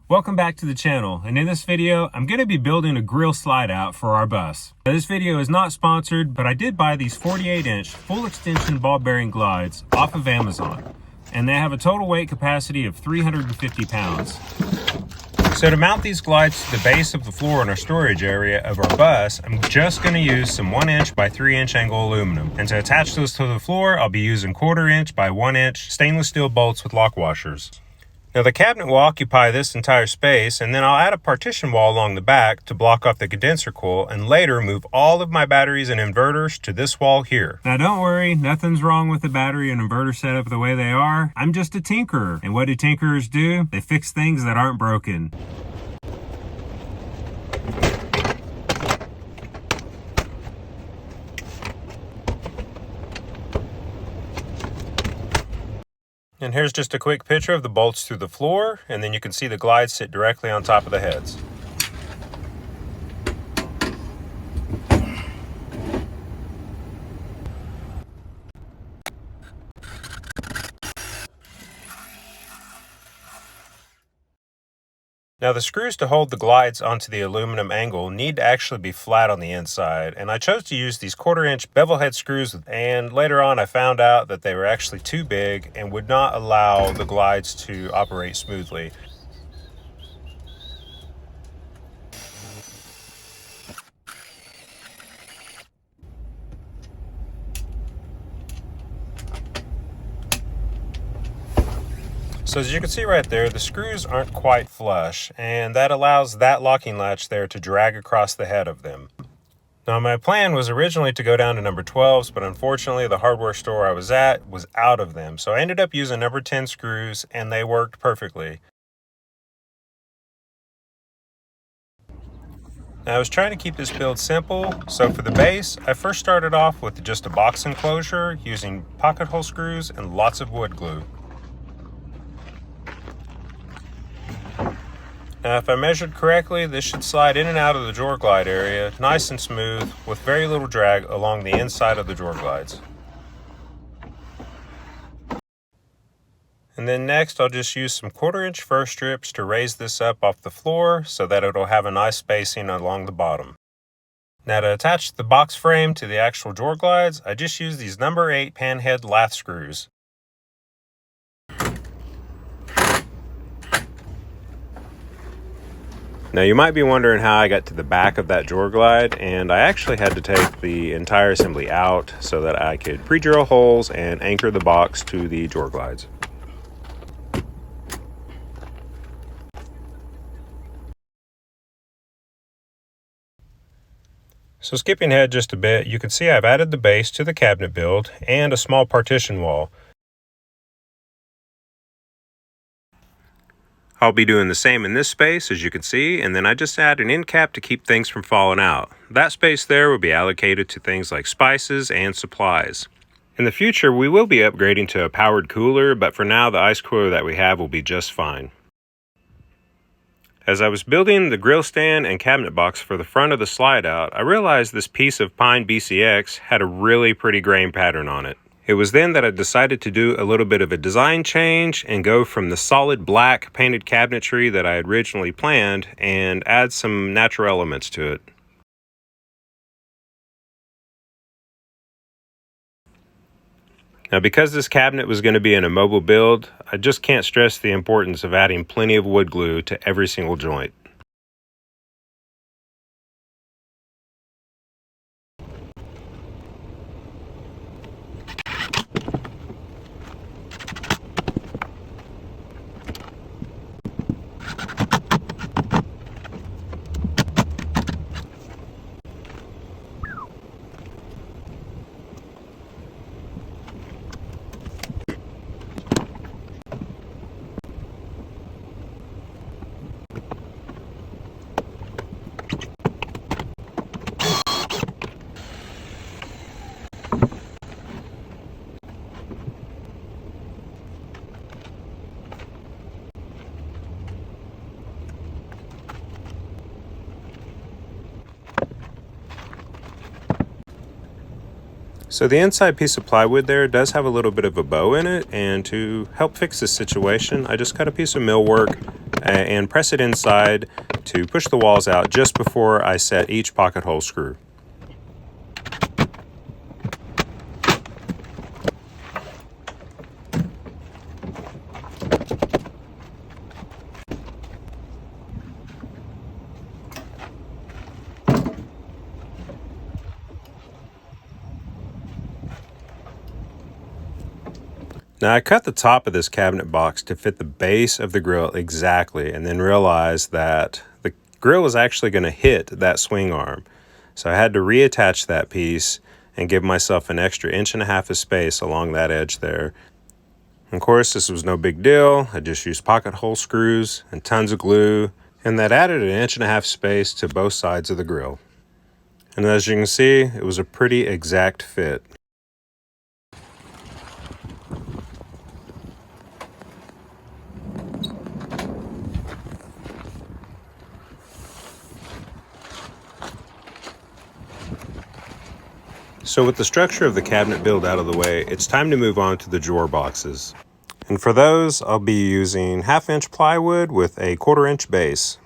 Welcome back to the channel, and in this video I'm going to be building a grill slide out for our bus. Now, this video is not sponsored, but I did buy these 48-inch full extension ball bearing glides off of Amazon, and they have a total weight capacity of 350 pounds. So to mount these glides to the base of the floor in our storage area of our bus, I'm just going to use some 1-inch by 3-inch angle aluminum. And to attach those to the floor, I'll be using 1/4-inch by 1-inch stainless steel bolts with lock washers. Now the cabinet will occupy this entire space, and then I'll add a partition wall along the back to block off the condenser coil, and later move all of my batteries and inverters to this wall here. Now don't worry, nothing's wrong with the battery and inverter setup the way they are. I'm just a tinkerer, and what do tinkerers do? They fix things that aren't broken. And here's just a quick picture of the bolts through the floor, and then you can see the glides sit directly on top of the heads. Now the screws to hold the glides onto the aluminum angle need to actually be flat on the inside, and I chose to use these 1/4-inch bevel head screws, and later on I found out that they were actually too big and would not allow the glides to operate smoothly. So as you can see right there, the screws aren't quite flush, and that allows that locking latch there to drag across the head of them. Now my plan was originally to go down to number 12s, but unfortunately the hardware store I was at was out of them. So I ended up using number 10 screws, and they worked perfectly. Now I was trying to keep this build simple, so for the base, I first started off with just a box enclosure using pocket hole screws and lots of wood glue. Now if I measured correctly, this should slide in and out of the drawer glide area nice and smooth with very little drag along the inside of the drawer glides. And then next I'll just use some 1/4-inch fir strips to raise this up off the floor so that it'll have a nice spacing along the bottom. Now to attach the box frame to the actual drawer glides, I just use these number 8 panhead lath screws. Now you might be wondering how I got to the back of that drawer glide, and I actually had to take the entire assembly out so that I could pre-drill holes and anchor the box to the drawer glides. So skipping ahead just a bit, you can see I've added the base to the cabinet build and a small partition wall. I'll be doing the same in this space, as you can see, and then I just add an end cap to keep things from falling out. That space there will be allocated to things like spices and supplies. In the future, we will be upgrading to a powered cooler, but for now the ice cooler that we have will be just fine. As I was building the grill stand and cabinet box for the front of the slide out, I realized this piece of pine BCX had a really pretty grain pattern on it. It was then that I decided to do a little bit of a design change and go from the solid black painted cabinetry that I had originally planned and add some natural elements to it. Now because this cabinet was going to be in a mobile build, I just can't stress the importance of adding plenty of wood glue to every single joint. So the inside piece of plywood there does have a little bit of a bow in it, and to help fix this situation, I just cut a piece of millwork and press it inside to push the walls out just before I set each pocket hole screw. Now I cut the top of this cabinet box to fit the base of the grill exactly, and then realized that the grill was actually going to hit that swing arm. So I had to reattach that piece and give myself an extra 1.5 inches of space along that edge there. Of course, this was no big deal. I just used pocket hole screws and tons of glue, and that added 1.5 inches space to both sides of the grill. And as you can see, it was a pretty exact fit. So with the structure of the cabinet build out of the way, it's time to move on to the drawer boxes. And for those, I'll be using 1/2 inch plywood with a 1/4 inch base.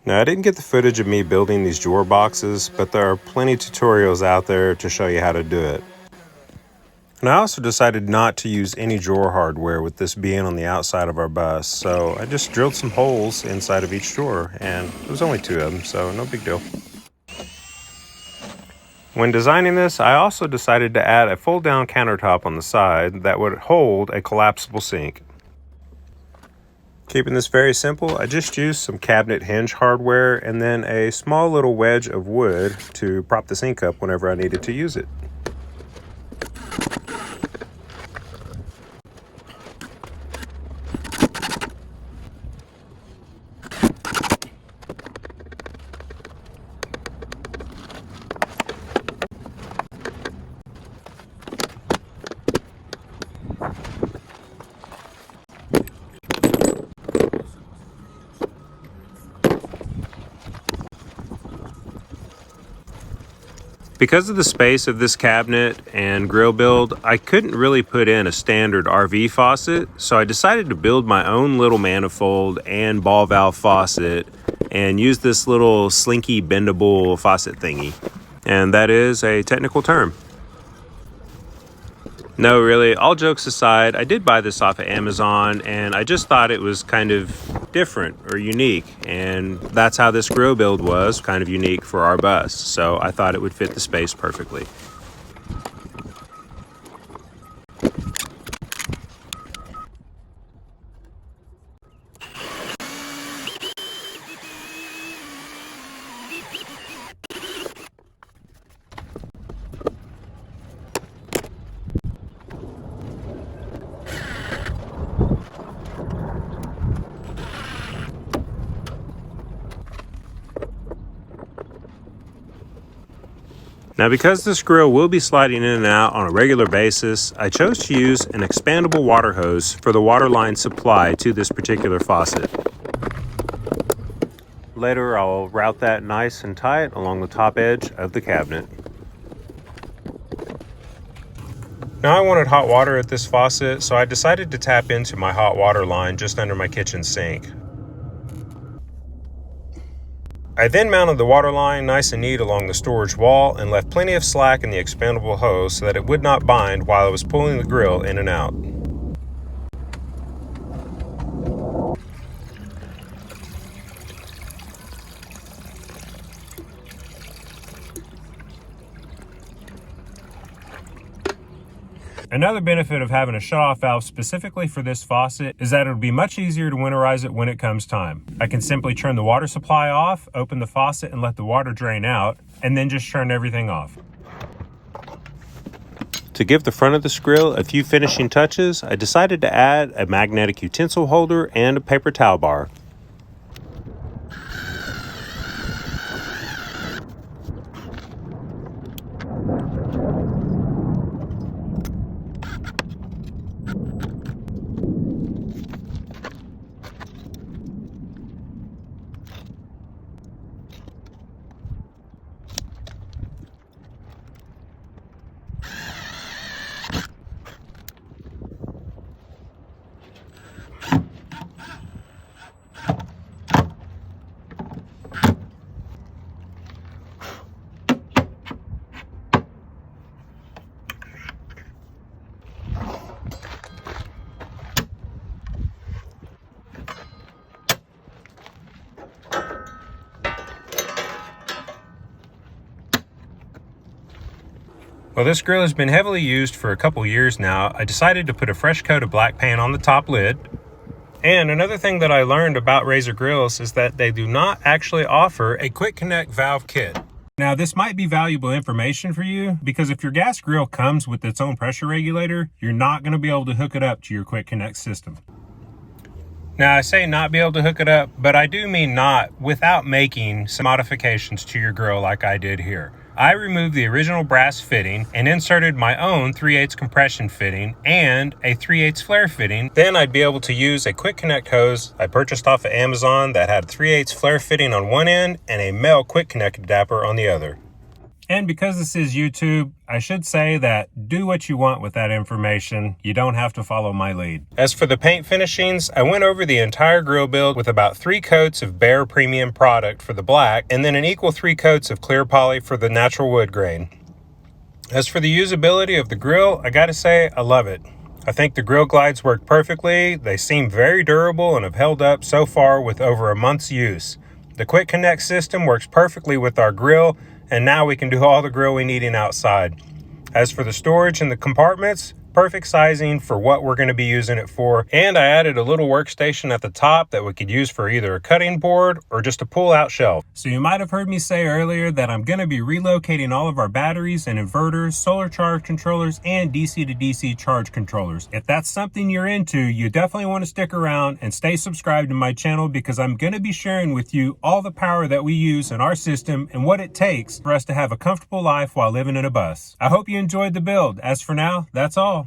Now, I didn't get the footage of me building these drawer boxes, but there are plenty of tutorials out there to show you how to do it. And I also decided not to use any drawer hardware with this being on the outside of our bus, so I just drilled some holes inside of each drawer, and it was only 2 of them, so no big deal. When designing this, I also decided to add a fold-down countertop on the side that would hold a collapsible sink. Keeping this very simple, I just used some cabinet hinge hardware and then a small little wedge of wood to prop the sink up whenever I needed to use it. Because of the space of this cabinet and grill build, I couldn't really put in a standard RV faucet, so I decided to build my own little manifold and ball valve faucet and use this little slinky bendable faucet thingy. And that is a technical term. No, really, all jokes aside, I did buy this off of Amazon, and I just thought it was kind of different or unique, and that's how this grill build was, kind of unique for our bus, so I thought it would fit the space perfectly. Now, because this grill will be sliding in and out on a regular basis, I chose to use an expandable water hose for the water line supply to this particular faucet. Later, I'll route that nice and tight along the top edge of the cabinet. Now, I wanted hot water at this faucet, so I decided to tap into my hot water line just under my kitchen sink. I then mounted the water line nice and neat along the storage wall and left plenty of slack in the expandable hose so that it would not bind while I was pulling the grill in and out. Another benefit of having a shutoff valve specifically for this faucet is that it'll be much easier to winterize it when it comes time. I can simply turn the water supply off, open the faucet and let the water drain out, and then just turn everything off. To give the front of this grill a few finishing touches, I decided to add a magnetic utensil holder and a paper towel bar. Well, this grill has been heavily used for a couple years now. I decided to put a fresh coat of black paint on the top lid. And another thing that I learned about Razor grills is that they do not actually offer a quick connect valve kit. Now, this might be valuable information for you because if your gas grill comes with its own pressure regulator, you're not going to be able to hook it up to your quick connect system. Now, I say not be able to hook it up, but I do mean not without making some modifications to your grill like I did here. I removed the original brass fitting and inserted my own 3/8 compression fitting and a 3/8 flare fitting. Then I'd be able to use a quick connect hose I purchased off of Amazon that had 3/8 flare fitting on one end and a male quick connect adapter on the other. And because this is YouTube, I should say that do what you want with that information. You don't have to follow my lead. As for the paint finishings, I went over the entire grill build with about 3 coats of Behr Premium product for the black and then an equal 3 coats of clear poly for the natural wood grain. As for the usability of the grill, I gotta say I love it. I think the grill glides work perfectly. They seem very durable and have held up so far with over a month's use. The quick connect system works perfectly with our grill, and now we can do all the grill eating outside. As for the storage in the compartments, perfect sizing for what we're going to be using it for. And I added a little workstation at the top that we could use for either a cutting board or just a pull-out shelf. So you might have heard me say earlier that I'm going to be relocating all of our batteries and inverters, solar charge controllers, and DC to DC charge controllers. If that's something you're into, you definitely want to stick around and stay subscribed to my channel because I'm going to be sharing with you all the power that we use in our system and what it takes for us to have a comfortable life while living in a bus. I hope you enjoyed the build. As for now, that's all.